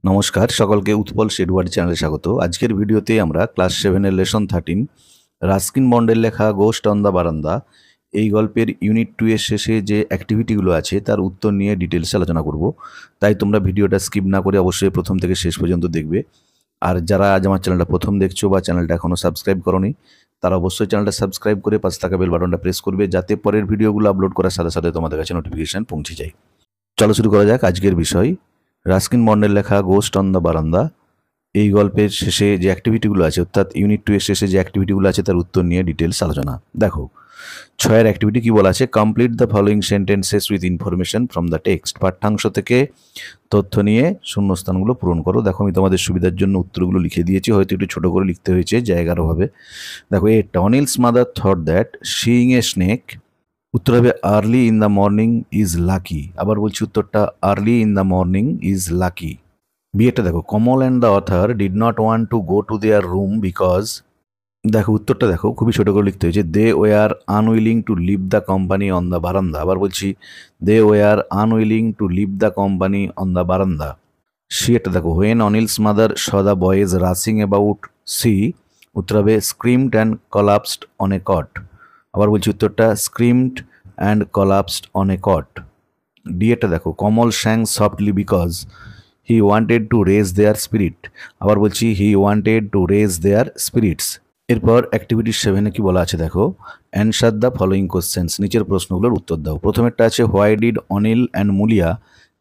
নমস্কার সকলকে উৎপল শেডওয়ার্ড চ্যানেলে স্বাগত। আজকের ভিডিওতে আমরা ক্লাস 7 এর লেসন 13 রাস্কিন বন্ডের লেখা গোস্ট অন দ্য বারান্দা এই গল্পের ইউনিট 2 এর শেষে যে অ্যাক্টিভিটিগুলো আছে তার উত্তর নিয়ে ডিটেলসে আলোচনা করব। তাই তোমরা ভিডিওটা স্কিপ না করে অবশ্যই প্রথম থেকে শেষ পর্যন্ত দেখবে। আর যারা আজ আমার চ্যানেলটা প্রথম দেখছো বা চ্যানেলটা এখনও সাবস্ক্রাইব করোনি তারা অবশ্যই চ্যানেলটা সাবস্ক্রাইব করে পাশে থাকা বেল বাটনটা প্রেস করবে, যাতে পরের ভিডিওগুলো আপলোড করার সাথে সাথে তোমাদের কাছে নোটিফিকেশন পৌঁছে যায়। চলো শুরু করা যাক আজকের বিষয়। রাস্কিন বন্ডের লেখা গোস্ট অন দ্য বারান্দা এই গল্পের শেষে যে অ্যাক্টিভিটিগুলো আছে, অর্থাৎ ইউনিট 2 এর শেষে যে অ্যাক্টিভিটিগুলো আছে তার উত্তর নিয়ে ডিটেলস আলোচনা। দেখো 6 অ্যাক্টিভিটি কি বলা আছে, complete the following sentences with information from the text. পাঠ্যাংশ থেকে তথ্য নিয়ে শূন্যস্থানগুলো পূরণ করো। দেখো আমি তোমাদের সুবিধার জন্য উত্তরগুলো লিখে দিয়েছি, হয়তো একটু ছোটো করে লিখতে হয়েছে জায়গার অভাবে। দেখো A Anil's mother thought that seeing a snake, উত্তর হবে early in the morning is lucky. আবার বলছি উত্তরটা early in the morning is lucky. বিয়েটা দেখো Kamal and the author did not want to go to their room because, দেখো উত্তরটা দেখো খুবই ছোটো করে লিখতে হয়েছে, they were unwilling to leave the company on the veranda. আবার বলছি they were unwilling to leave the company on the veranda. সিটা দেখো when Anil's mother saw the boys racing about she, উত্তর হবে screamed and collapsed on a cot. আবার বলছি উত্তরটা screamed and collapsed on a cot. ডিএটা দেখো Kamal sang softly because he wanted to raise their spirit. আবার বলছি he wanted to raise their spirits. এরপর অ্যাক্টিভিটি 7-এ কি বলা আছে দেখো, অ্যান্সার দ্য ফলোয়িং কোশ্চেন্স, নিচের প্রশ্নগুলোর উত্তর দাও। প্রথমেরটা আছে why did Anil and Mulia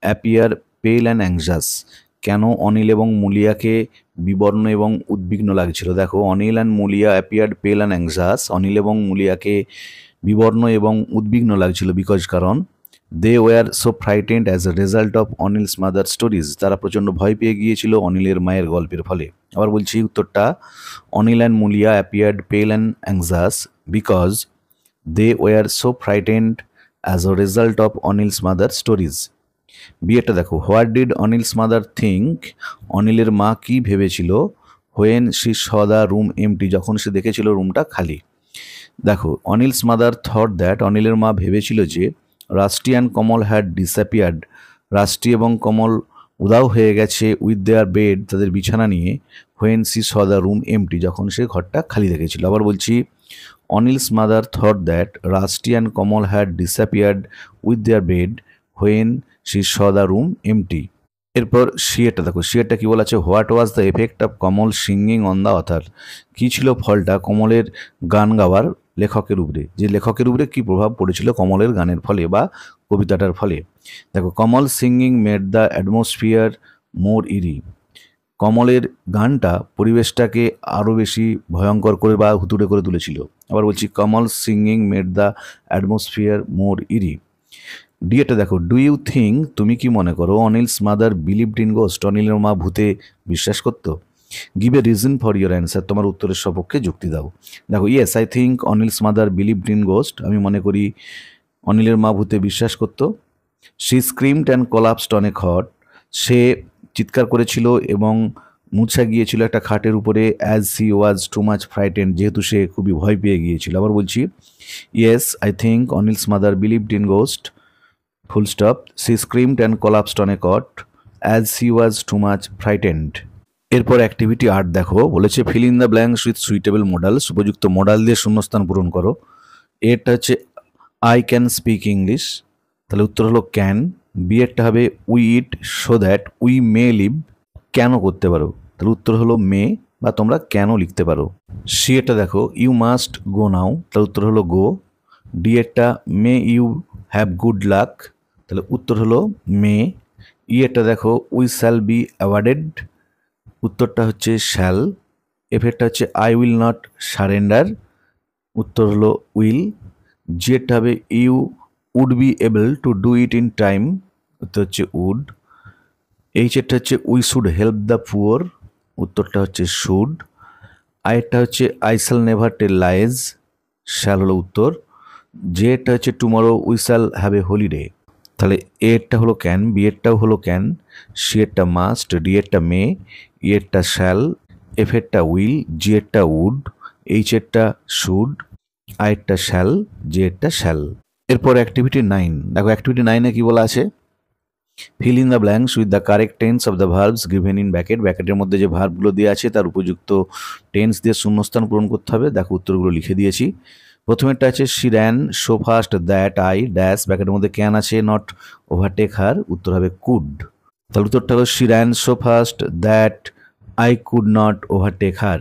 appear pale and anxious, কেন অনিল এবং মুলিয়াকে বিবর্ণ এবং উদ্বিগ্ন লাগছিল। দেখো Anil and Mulia appeared pale and anxious, Anil এবং মুলিয়াকে বিবর্ণ এবং উদ্বিগ্ন লাগছিল বিকজ কারণ they were so frightened as a result of Anil's mother stories, তারা প্রচণ্ড ভয় পেয়ে গিয়েছিল অনিলের মায়ের গল্পের ফলে। আবার বলছি উত্তরটা Anil and Mulia appeared pale and anxious because they were so frightened as a result of Anil's mother stories. বিয়েটা দেখো what did Anil's mother think, অনিলের মা কি ভেবেছিল when she saw the room empty, যখন সে দেখেছিল রুমটা খালি। দেখো অনিলস মাদার থট দ্যাট, অনিলের মা ভেবেছিল যে Rusty and Kamal had disappeared, Rusty এবং কমল উদাও হয়ে গেছে উইথ দেয়ার বেড, তাদের বিছানা নিয়ে when she saw the room empty, যখন সে ঘরটা খালি দেখেছিল। আবার বলছি Anil's mother thought that Rusty and Kamal had disappeared with their bed when she saw the room empty. এরপর সিয়েটা দেখো, সিয়েটা কি বলা আছে, what was the effect of Kamal singing on the author, কী ছিল ফলটা কমলের গান গাওয়ার লেখকের উপরে, যে লেখকের উপরে কী প্রভাব পড়েছিল কমলের গানের ফলে বা কবিতাটার ফলে। দেখো কমল সিঙ্গিং মেড দ্য অ্যাটমসফিয়ার মোর ইরি, কমলের গানটা পরিবেশটাকে আরও বেশি ভয়ঙ্কর করে বা হুতুড়ে করে তুলেছিল। আবার বলছি কমল সিঙ্গিং মেড দ্য অ্যাটমসফিয়ার মোর ইরি। ডিএটা দেখো ডু ইউ থিঙ্ক, তুমি কি মনে করো Anil's mother believed in ghost, অনিলের মা ভূতে বিশ্বাস করতো। Give a reason for your answer, তোমার উত্তরের সপক্ষে যুক্তি দাও। দেখো yes I think Anil's mother believed in ghost, আমি মনে করি অনিলের মা ভূতে বিশ্বাস করতো। She screamed and collapsed on a cot, সে চিৎকার করেছিল এবং মুছা গিয়েছিল একটা খাটের উপরে as she was too much frightened, যেহেতু সে খুবই ভয় পেয়ে গিয়েছিল। আবার বলছি yes I think Anil's mother believed in ghost full stop she screamed and collapsed on a cot as she was too much frightened. এরপর অ্যাক্টিভিটি 8 দেখো, বলেছে fill in the blanks with suitable modals, উপযুক্ত মডাল দিয়ে শূন্যস্থান পূরণ করো। এরটা হচ্ছে I can speak English, তাহলে উত্তর হলো ক্যান। বি এরটা হবে we eat so that we may live, can করতে পারো, তাহলে উত্তর হলো মে বা তোমরা কেন লিখতে পারো। সি এটা দেখো ইউ মাস্ট গো নাও, তাহলে উত্তর হলো গো। ডি এরটা may you have good luck, তাহলে উত্তর হলো মে। ই এটা দেখো উই শ্যাল বি অ্যাওয়ার্ডেড, উত্তরটা হচ্ছে শ্যাল। এফ এরটা হচ্ছে আই উইল নট সারেন্ডার, উত্তর হলো উইল। জি এরটা হবে you would be able to do it in time, উত্তর হচ্ছে উড। এইচ এরটা হচ্ছে we should help the poor, উত্তরটা হচ্ছে শুড। আই এরটা হচ্ছে I shall never tell lies, shall হলো উত্তর। যে এরটা হচ্ছে tomorrow we shall have a holiday, তাহলে এ এরটা হলো ক্যান, বি এরটাও হলো ক্যান, সি এরটা মাস্ট, ডি এরটা মে, ই এরটা শ্যাল, এফ এরটা উইল, জি এরটা উড, এইচ এরটা শুড, আই এরটা শ্যাল, জে এরটা শ্যাল। এরপর অ্যাক্টিভিটি 9 দেখো, অ্যাক্টিভিটি 9-এ কি বলা আছে, fill in the blanks with the correct tense of the verbs given in bracket. ব্যাকেটের মধ্যে যে ভার্বগুলো দেওয়া আছে তার উপযুক্ত টেন্স দিয়ে শূন্যস্থান পূরণ করতে হবে। দেখো উত্তরগুলো লিখে দিয়েছি। প্রথমেরটা আছে she ran so fast that I dash, ব্যাকেটের মধ্যে ক্যান আছে, নট ওভারটেক হার, উত্তর হবে কুড। তাহলে উত্তরটা হলো she ran so fast that I could not overtake her.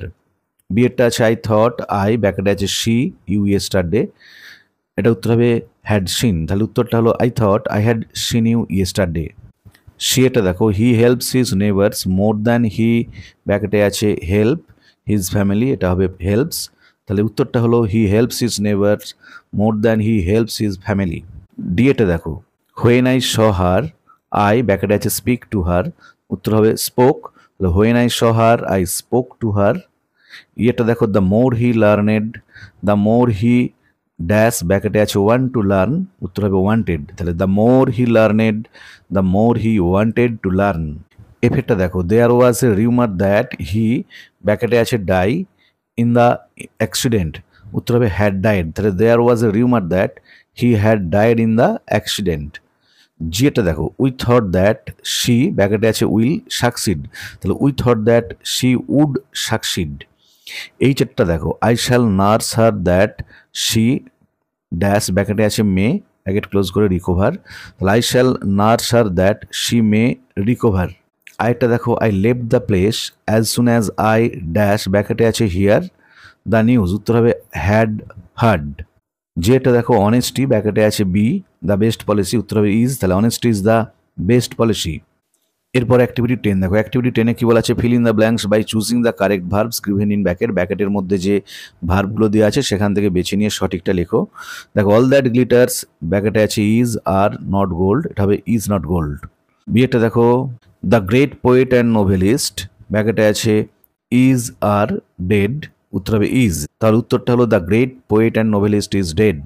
বিয়েরটা আছে আই থট আই, ব্যাকেটে আছে শি ইউ ইয়েস্টারডে, এটা উত্তর হবে হ্যাড সিন। তাহলে উত্তরটা হলো I thought I had seen you yesterday. C এটা দেখো he helps his neighbours more than he, ব্যাকেটে আছে হেল্প হিজ ফ্যামিলি, এটা হবে হেল্পস। তাহলে উত্তরটা হলো he helps his neighbours more than he helps his family. D এটা দেখো when I saw her I, ব্যাকেটে আছে স্পিক টু হার, উত্তর হবে স্পোক। তাহলে when I saw her I spoke to her. ইয়েটা দেখো the more he learned, the more he dash, ব্যাকেটে আছে ওয়ান্ট টু লার্ন, উত্তর হবে ওয়ান্টেড। তাহলে the more he learned the more he wanted to learn. এফেক্টটা দেখো দেয়ার ওয়াজ এ রিউমার দ্যাট হি, ব্যাকেটে আছে ডাই ইন দ্য অ্যাক্সিডেন্ট, উত্তর হবে হ্যাড ডাইড। তাহলে there was a rumour that he had died in the accident. G এটা দেখো we thought that she, ব্যাকেটে আছে উইল সাকসিড, তাহলে we thought that she would succeed. এই চারটা দেখো I shall nurse her that she dash, ব্যাকেটে আছে মে, ব্যাকেট ক্লোজ করে রিকভার, তাহলে I shall nurse her that she may recover. আরেকটা দেখো I left the place as soon as I dash, ব্যাকেটে আছে হিয়ার দ্য নিউজ, উত্তর হবে হ্যাড হার্ড। যেটা দেখো অনেস্টি, ব্যাকেটে আছে বি দ্য বেস্ট পলিসি, উত্তর হবে ইজ, তাহলে honesty is the best policy. এরপর অ্যাক্টিভিটি 10 দেখো অ্যাক্টিভিটি 10-এ কি বলা আছে fill in the blanks by choosing the correct verbs given in bracket. ব্যাকেটের মধ্যে যে ভার্বগুলো দেওয়া আছে সেখান থেকে বেছে নিয়ে সঠিকটা লেখো। দেখো অল দ্যাট গ্লিটার্স, ব্যাকেটে আছে ইজ আর নট গোল্ড, এটা হবে ইজ নট গোল্ড। বিয়েটা দেখো the great poet and novelist, ব্যাকেটে আছে ইজ আর ডেড, উত্তর হবে ইজ, তার উত্তরটা হলো the great poet and novelist is dead.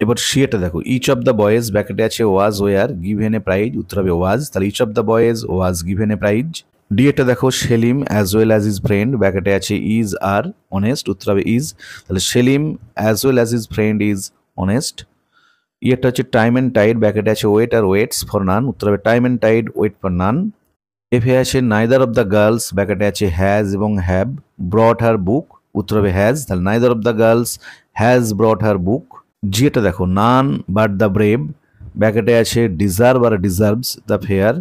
এবার সিটা দেখো ইচ অফ দ্য বয়েজ, ব্যাকেটে আছে was were given a prize, উত্তর হবে ওয়াজ, তাহলে each of the boys was given a prize. D এটা দেখো Salim as well as his friend, ব্যাকেটে আছে ইজ আর অনেস্ট, উত্তর হবে ইজ, তাহলে Salim as well as his friend is honest. ইয়েটা হচ্ছে টাইম অ্যান্ড টাইড, ব্যাকেটে আছে ওয়েট আর ওয়েটস ফর নান, উত্তর হবে time and tide wait for none. এফে আছে নাইদার অফ দ্য গার্লস, ব্যাকেটে আছে হ্যাজ এবং হ্যাভ ব্রট হার বুক, উত্তর হবে হ্যাজ, তাহলে neither of the girls has brought her book. G এটা দেখো নান বাট দ্য ব্রেভ, ব্যাকেটে আছে ডিজার্ভ আর ডিজার্ভস দ্য ফেয়ার,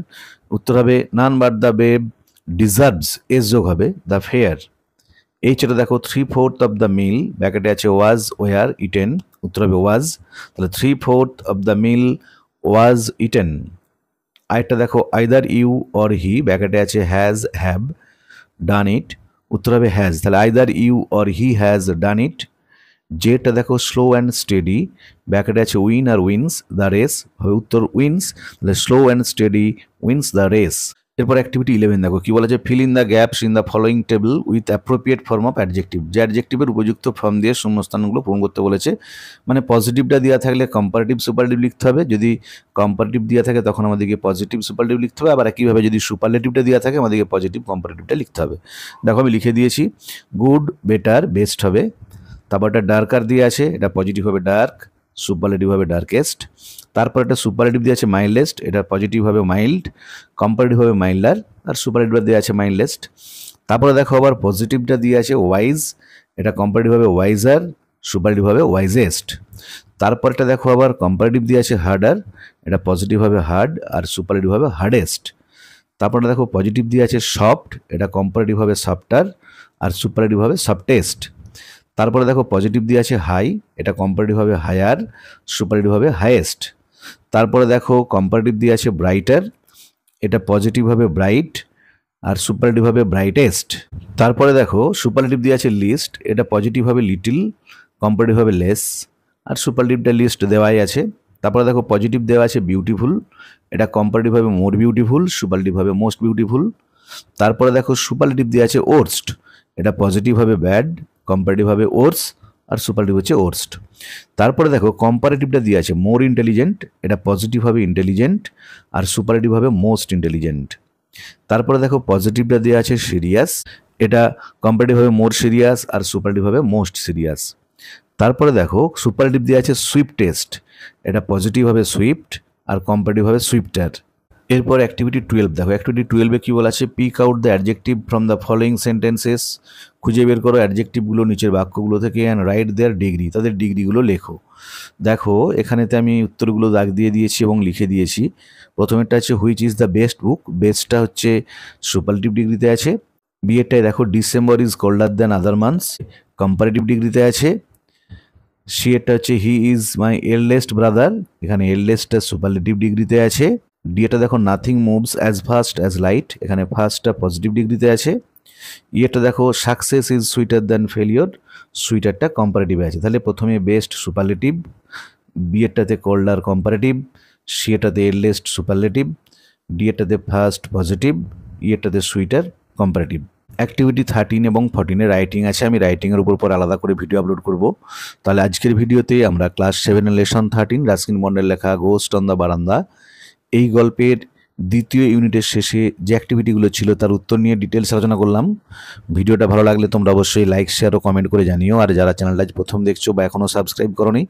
উত্তর হবে none but the brave deserves S যোগ হবে দ্য ফেয়ার। এই যেটা দেখো 3/4 অফ দ্য মিল, ব্যাকেটে আছে ওয়াজ ওয়ার ইটেন, উত্তর হবে ওয়াজ, তাহলে 3/4 of the meal was eaten. আরেকটা দেখো আইদার ইউ অর হি, ব্যাকেটে আছে হ্যাজ হ্যাভ ডান ইট, উত্তর হবে হ্যাজ, তাহলে either you or he has done it. যেটা দেখো স্লো অ্যান্ড স্টেডি, ব্যাকেটে আছে উইন আর উইন্স দ্য রেস, হবে উত্তর উইন্স, তাহলে slow and steady wins the race. এরপর অ্যাক্টিভিটি 11 দেখো কি বলেছে fill in the gaps in the following table with appropriate form of adjective. যে অ্যাডজেক্টিভের উপযুক্ত ফর্ম দিয়ে শূন্যস্থানগুলো পূরণ করতে বলেছে, মানে পজিটিভটা দেওয়া থাকলে কম্পারেটিভ সুপারলেটিভ লিখতে হবে, যদি কম্পারেটিভ দেওয়া থাকে তখন আমাদেরকে পজিটিভ সুপারলেটিভ লিখতে হবে, আবার একইভাবে যদি সুপারলেটিভটা দেওয়া থাকে আমাদেরকে পজিটিভ কম্পারেটিভটা লিখতে হবে। দেখো আমি লিখে দিয়েছি গুড বেটার বেস্ট হবে, তারপর একটা ডার্কার দিয়ে আছে, এটা পজিটিভ হবে ডার্ক, সুপারলেটিভ হবে ডার্কেস্ট। তারপর একটা সুপারলেটিভ দিয়ে আছে মাইল্ডেস্ট, এটা পজিটিভ হবে মাইল্ড, কম্পারেটিভ হবে মাইল্ডার, আর সুপারলেটিভ দিয়ে আছে মাইল্ডেস্ট। তারপরে দেখো আবার পজিটিভটা দিয়ে আছে ওয়াইজ, এটা কম্পারেটিভ হবে ওয়াইজার, সুপারলেটিভ হবে ওয়াইজেস্ট। তারপরটা দেখো আবার কম্পারেটিভ দিয়ে আছে হার্ডার, এটা পজিটিভ হবে হার্ড আর সুপারলেটিভ হবে হার্ডেস্ট। তারপরে দেখো পজিটিভ দিয়ে আছে সফট, এটা কম্পারেটিভ হবে সফটার আর সুপারলেটিভ হবে সফটেস্ট। তারপরে দেখো পজিটিভ দিয়ে আছে হাই, এটা কম্পারেটিভ হবে হায়ার, সুপারলেটিভ হবে হাইয়েস্ট। তারপরে দেখো কম্পারেটিভ দিয়ে আছে ব্রাইটার, এটা পজিটিভ হবে ব্রাইট আর সুপারলেটিভ হবে ব্রাইটেস্ট। তারপরে দেখো সুপারলেটিভ দিয়ে আছে লিস্ট, এটা পজিটিভ হবে লিটিল, কম্পারেটিভ হবে লেস আর সুপারলেটিভটা লিস্ট দেওয়াই আছে। তারপরে দেখো পজিটিভ দেওয়া আছে বিউটিফুল, এটা কম্পারেটিভ হবে মোর বিউটিফুল, সুপারলেটিভ হবে মোস্ট বিউটিফুল। তারপরে দেখো সুপারলেটিভ দিয়ে আছে ওর্স্ট, এটা পজিটিভ হবে ব্যাড, কম্পারেটিভ হবে ওর্স আর সুপারলেটিভ হচ্ছে ওর্স্ট। তারপরে দেখো কম্পারেটিভটা দিয়ে আছে মোর ইন্টেলিজেন্ট, এটা পজিটিভ হবে ইন্টেলিজেন্ট আর সুপারলেটিভ হবে মোস্ট ইন্টেলিজেন্ট। তারপরে দেখো পজিটিভটা দিয়ে আছে সিরিয়াস, এটা কম্পারেটিভ হবে মোর সিরিয়াস আর সুপারলেটিভ হবে মোস্ট সিরিয়াস। তারপরে দেখো সুপারলেটিভ দিয়ে আছে সুইফটেস্ট, এটা পজিটিভ হবে সুইফট আর কম্পারেটিভ হবে সুইফটার। এরপর অ্যাক্টিভিটি 12 দেখো, অ্যাক্টিভিটি 12-এ কি বলা আছে, pick out the adjective from the following sentences, খুঁজে বের করো অ্যাডজেক্টিভগুলো নিচের বাক্যগুলো থেকে অ্যান্ড রাইট দেয়ার ডিগ্রি, তাদের ডিগ্রিগুলো লেখো। দেখো এখানেতে আমি উত্তরগুলো দাগ দিয়ে দিয়েছি এবং লিখে দিয়েছি। প্রথমেরটা হচ্ছে which is the best book, বেস্টটা হচ্ছে সুপারলেটিভ ডিগ্রিতে আছে। বিয়েরটায় দেখো December is colder than other months, comparative ডিগ্রিতে আছে। সি এরটা হচ্ছে he is my eldest brother, এখানে এল্ডেস্টটা সুপারলেটিভ ডিগ্রিতে আছে। ডি এটা দেখো nothing moves as fast as light, এখানে ফার্স্টটা পজিটিভ ডিগ্রিতে আছে। ইয়েটা দেখো success is sweeter than failure, সুইটারটা কম্পারেটিভে আছে। তাহলে প্রথমে বেস্ট সুপারলেটিভ, বিয়েরটাতে কোল্ডার কম্পারেটিভ, সি এটাতে এল্ডেস্ট সুপারলেটিভ, ডি এটাতে ফার্স্ট পজিটিভ, ইয়েটাতে সুইটার কম্পারেটিভ। অ্যাক্টিভিটি 13 এবং 14-এ রাইটিং আছে, আমি রাইটিংয়ের উপর আলাদা করে ভিডিও আপলোড করব। তাহলে আজকের ভিডিওতে আমরা ক্লাস 7-এর লেসন 13 রাস্কিন বন্ডের লেখা গোস্ট অন দ্য বারান্দা এই গল্পের দ্বিতীয় ইউনিটের শেষে যে অ্যাক্টিভিটিগুলো ছিল তার উত্তর নিয়ে ডিটেলস আলোচনা করলাম। ভিডিওটা ভালো লাগলে তোমরা অবশ্যই লাইক শেয়ার ও কমেন্ট করে জানিও। আর যারা চ্যানেলটা প্রথম দেখছো বা এখনও সাবস্ক্রাইব করোনি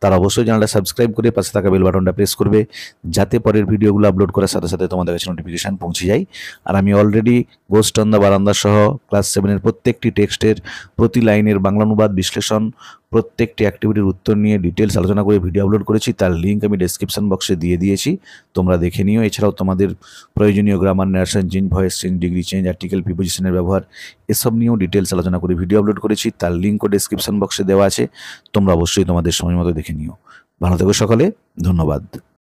তারা অবশ্যই চ্যানেলটা সাবস্ক্রাইব করে পাশে থাকা বেল বাটনটা প্রেস করবে, যাতে পরের ভিডিওগুলো আপলোড করার সাথে সাথে তোমাদের কাছে নোটিফিকেশান পৌঁছে যায়। আর আমি অলরেডি গোস্ট অন দ্য বারান্দা সহ ক্লাস 7-এর প্রত্যেকটি টেক্সটের প্রতি লাইনের বাংলা অনুবাদ, বিশ্লেষণ, প্রত্যেকটি অ্যাক্টিভিটির উত্তর নিয়ে ডিটেলস আলোচনা করে ভিডিও আপলোড করেছি। তার লিঙ্ক আমি ডেসক্রিপশন বক্সে দিয়ে দিয়েছি, তোমরা দেখে নিও। এছাড়াও তোমাদের প্রয়োজনীয় grammar, narration change, voice change, degree change, article, প্রিপোজিশনের ব্যবহার এসব নিয়েও ডিটেলস আলোচনা করে ভিডিও আপলোড করেছি। তার লিঙ্কও ডেসক্রিপশন বক্সে দেওয়া আছে, তোমরা অবশ্যই তোমাদের সময় মতো দেখে নিও। ভালো থেকো সকলে, ধন্যবাদ।